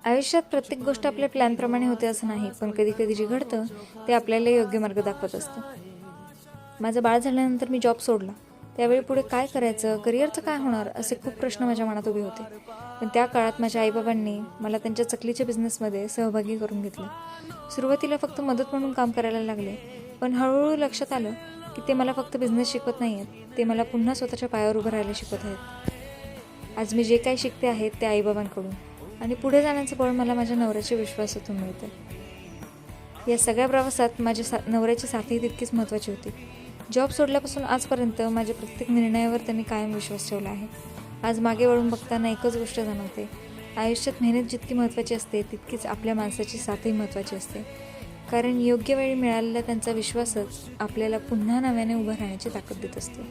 आयुष्यात प्रत्येक गोष्ट आपल्या प्लॅनप्रमाणे होते असं नाही, पण कधी कधी जे घडतं ते आपल्याला योग्य मार्ग दाखवत असतं. माझं बाळ झाल्यानंतर मी जॉब सोडला. त्यावेळी पुढे काय करायचं, करिअरचं काय होणार, असे खूप प्रश्न माझ्या मनात उभे होते. पण त्या काळात माझ्या आईबाबांनी मला त्यांच्या चकलीच्या बिझनेसमध्ये सहभागी करून घेतलं. सुरुवातीला फक्त मदत म्हणून काम करायला लागले, पण हळूहळू लक्षात आलं की ते मला फक्त बिझनेस शिकवत नाही आहेत, ते मला पुन्हा स्वतःच्या पायावर उभं राहायला शिकवत आहेत. आज मी जे काही शिकते आहे ते आईबाबांकडून, आणि पुढे जाण्याचं बळ मला माझ्या नवऱ्याच्या विश्वासातून मिळतं. या सगळ्या प्रवासात माझ्या नवऱ्याची साथही तितकीच महत्त्वाची होती. जॉब सोडल्यापासून आजपर्यंत माझ्या प्रत्येक निर्णयावर त्यांनी कायम विश्वास ठेवला आहे. आज मागे वळून बघताना एकच गोष्ट जाणवते, आयुष्यात मेहनत जितकी महत्त्वाची असते तितकीच आपल्या माणसाची साथही महत्त्वाची असते. कारण योग्य वेळी मिळालेला त्यांचा विश्वासच आपल्याला पुन्हा नव्याने उभं राहण्याची ताकद देत असतो.